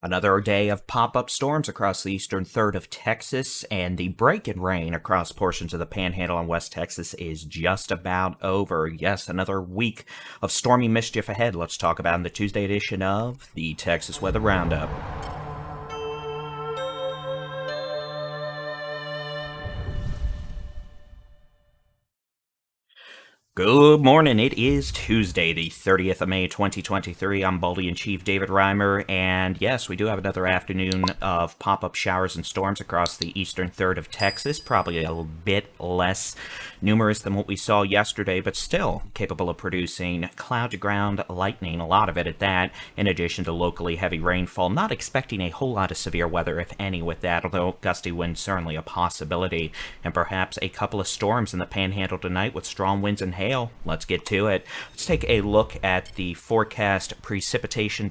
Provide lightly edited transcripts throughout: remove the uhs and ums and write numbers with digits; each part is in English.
Another day of pop-up storms across the eastern third of Texas, and the break in rain across portions of the Panhandle and West Texas is just about over. Yes, another week of stormy mischief ahead. Let's talk about in the Tuesday edition of the Texas Weather Roundup. Good morning. It is Tuesday, the 30th of May, 2023. I'm Baldyinchief David Reimer, and yes, we do have another afternoon of pop-up showers and storms across the eastern third of Texas. Probably a bit less numerous than what we saw yesterday, but still capable of producing cloud-to-ground lightning, a lot of it at that, in addition to locally heavy rainfall. Not expecting a whole lot of severe weather, if any, with that, although gusty winds certainly a possibility, and perhaps a couple of storms in the Panhandle tonight with strong winds and hail. Let's get to it. Let's take a look at the forecast precipitation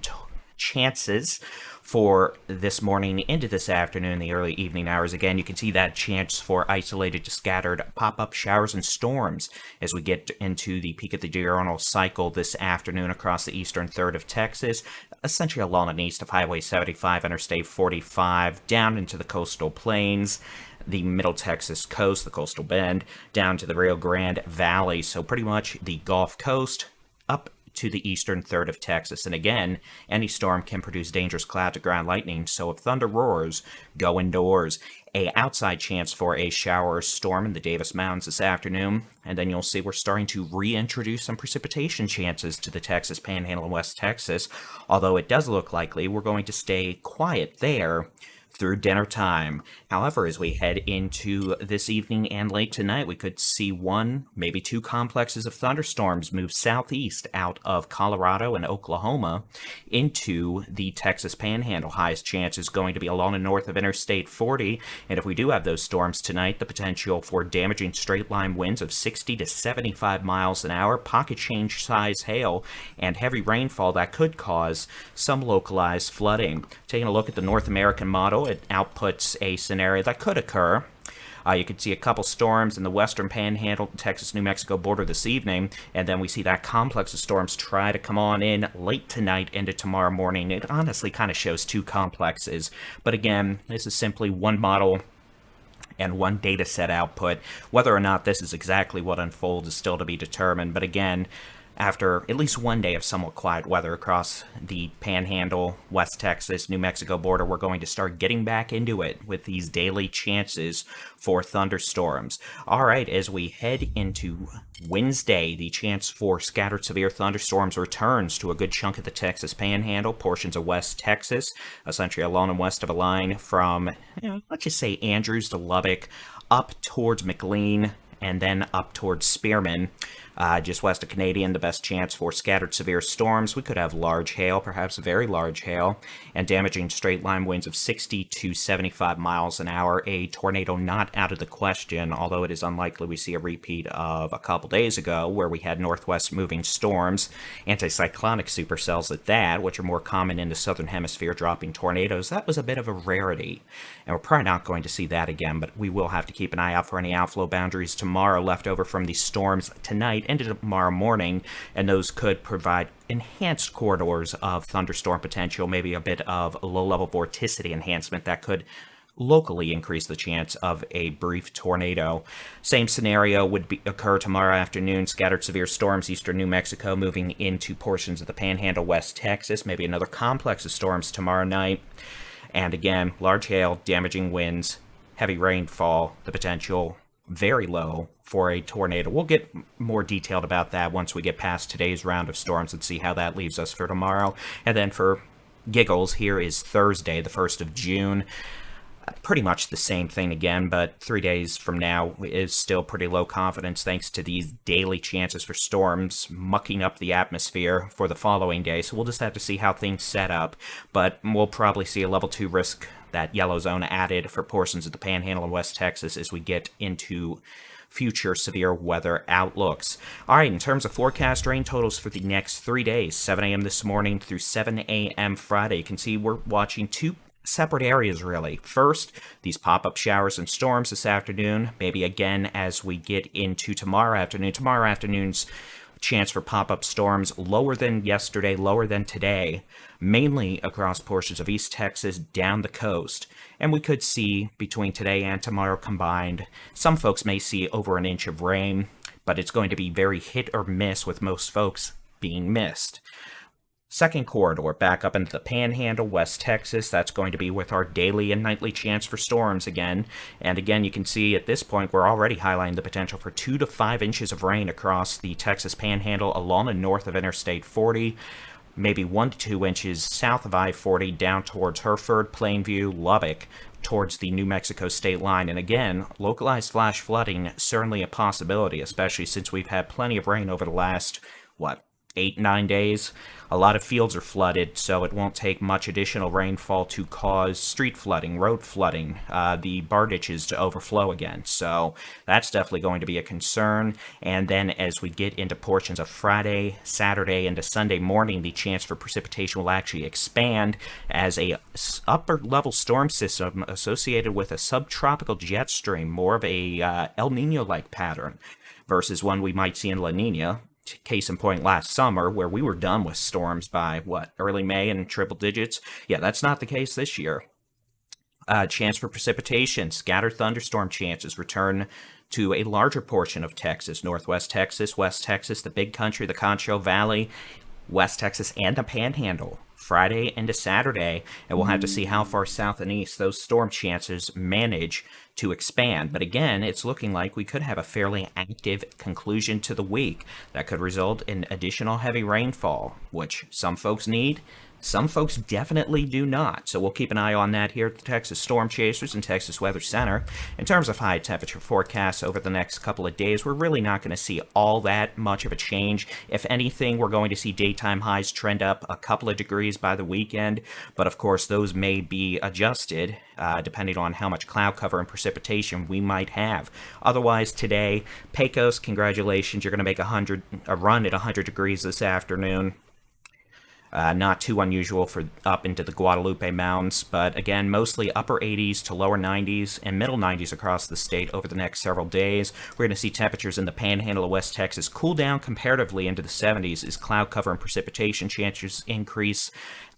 chances for this morning into this afternoon, the early evening hours. Again, you can see that chance for isolated to scattered pop-up showers and storms as we get into the peak of the diurnal cycle this afternoon across the eastern third of Texas, essentially along and east of Highway 75, Interstate 45, down into the coastal plains, the Middle Texas coast, the coastal bend, down to the Rio Grande Valley. So pretty much the Gulf Coast up to the eastern third of Texas. And again, any storm can produce dangerous cloud-to-ground lightning, so if thunder roars, go indoors. A outside chance for a shower or storm in the Davis Mountains this afternoon, and then you'll see we're starting to reintroduce some precipitation chances to the Texas Panhandle and West Texas, although it does look likely we're going to stay quiet there through dinner time. However, as we head into this evening and late tonight, we could see one, maybe two complexes of thunderstorms move southeast out of Colorado and Oklahoma into the Texas Panhandle. Highest chance is going to be along and north of Interstate 40, and if we do have those storms tonight, the potential for damaging straight-line winds of 60 to 75 miles an hour, pocket change size hail, and heavy rainfall that could cause some localized flooding. Taking a look at the North American model, it outputs a scenario that could occur. You can see a couple storms in the western Panhandle, Texas-New Mexico border this evening, and then we see that complex of storms try to come on in late tonight into tomorrow morning. It honestly kind of shows two complexes, but again, this is simply one model and one data set output. Whether or not this is exactly what unfolds is still to be determined, but again, after at least one day of somewhat quiet weather across the Panhandle, West Texas, New Mexico border, we're going to start getting back into it with these daily chances for thunderstorms. All right, as we head into Wednesday, the chance for scattered severe thunderstorms returns to a good chunk of the Texas Panhandle, portions of West Texas, essentially along and west of a line from, let's just say Andrews to Lubbock, up towards McLean, and then up towards Spearman. Just west of Canadian, the best chance for scattered severe storms. We could have large hail, perhaps very large hail, and damaging straight-line winds of 60 to 75 miles an hour. A tornado not out of the question, although it is unlikely we see a repeat of a couple days ago where we had northwest moving storms, anticyclonic supercells at that, which are more common in the southern hemisphere, dropping tornadoes. That was a bit of a rarity, and we're probably not going to see that again, but we will have to keep an eye out for any outflow boundaries tomorrow left over from these storms tonight into tomorrow morning, and those could provide enhanced corridors of thunderstorm potential, maybe a bit of low-level vorticity enhancement that could locally increase the chance of a brief tornado. Same scenario would occur tomorrow afternoon. Scattered severe storms, eastern New Mexico, moving into portions of the Panhandle, West Texas. Maybe another complex of storms tomorrow night. And again, large hail, damaging winds, heavy rainfall, the potential very low for a tornado. We'll get more detailed about that once we get past today's round of storms and see how that leaves us for tomorrow. And then for giggles, here is Thursday, the 1st of June. Pretty much the same thing again, but 3 days from now is still pretty low confidence thanks to these daily chances for storms mucking up the atmosphere for the following day. So we'll just have to see how things set up, but we'll probably see a level 2 risk, that yellow zone, added for portions of the Panhandle and West Texas as we get into future severe weather outlooks. All right, in terms of forecast rain totals for the next 3 days, 7 a.m. this morning through 7 a.m. Friday, you can see we're watching two separate areas, really. First, these pop-up showers and storms this afternoon, maybe again as we get into tomorrow afternoon. Tomorrow afternoon's Chance for pop-up storms lower than yesterday, lower than today, mainly across portions of East Texas down the coast. And we could see between today and tomorrow combined, some folks may see over an inch of rain, but it's going to be very hit or miss, with most folks being missed. Second corridor back up into the Panhandle, West Texas. That's going to be with our daily and nightly chance for storms again. And again, you can see at this point we're already highlighting the potential for 2 to 5 inches of rain across the Texas Panhandle along and north of Interstate 40. Maybe 1 to 2 inches south of I-40 down towards Hereford, Plainview, Lubbock, towards the New Mexico state line. And again, localized flash flooding certainly a possibility, especially since we've had plenty of rain over the last, 8-9 days. A lot of fields are flooded, so it won't take much additional rainfall to cause street flooding, road flooding, the bar ditches to overflow again. So that's definitely going to be a concern. And then as we get into portions of Friday, Saturday, into Sunday morning, the chance for precipitation will actually expand as a upper level storm system associated with a subtropical jet stream, more of a El Nino-like pattern versus one we might see in La Nina. Case in point, last summer, where we were done with storms by, early May in triple digits? Yeah, that's not the case this year. Chance for precipitation, scattered thunderstorm chances return to a larger portion of Texas, Northwest Texas, West Texas, the Big Country, the Concho Valley, West Texas, and the Panhandle, Friday into Saturday, and we'll have to see how far south and east those storm chances manage to expand. But again, it's looking like we could have a fairly active conclusion to the week that could result in additional heavy rainfall, which some folks need, some folks definitely do not. So we'll keep an eye on that here at the Texas Storm Chasers and Texas Weather Center. In terms of high temperature forecasts over the next couple of days, we're really not going to see all that much of a change. If anything, we're going to see daytime highs trend up a couple of degrees by the weekend, but of course those may be adjusted depending on how much cloud cover and precipitation we might have. Otherwise, today, Pecos, congratulations, you're going to make a run at 100 degrees this afternoon. Not too unusual for up into the Guadalupe Mountains, but again, mostly upper 80s to lower 90s and middle 90s across the state over the next several days. We're going to see temperatures in the Panhandle of West Texas cool down comparatively into the 70s as cloud cover and precipitation chances increase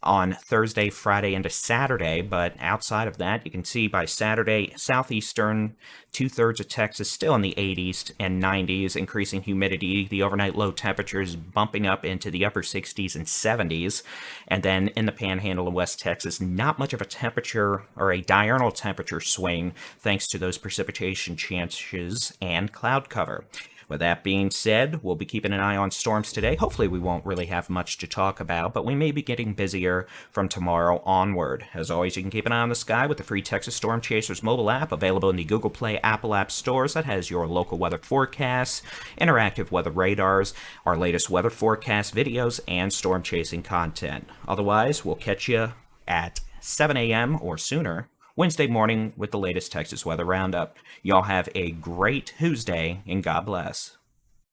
on Thursday, Friday, into Saturday. But outside of that, you can see by Saturday, southeastern 2/3 of Texas still in the 80s and 90s, increasing humidity, the overnight low temperatures bumping up into the upper 60s and 70s. And then in the Panhandle of West Texas, not much of a temperature or a diurnal temperature swing thanks to those precipitation chances and cloud cover. With that being said, we'll be keeping an eye on storms today. Hopefully we won't really have much to talk about, but we may be getting busier from tomorrow onward. As always, you can keep an eye on the sky with the free Texas Storm Chasers mobile app, available in the Google Play Apple App stores, that has your local weather forecasts, interactive weather radars, our latest weather forecast videos, and storm chasing content. Otherwise, we'll catch you at 7 a.m. or sooner Wednesday morning with the latest Texas weather roundup. Y'all have a great Tuesday, and God bless.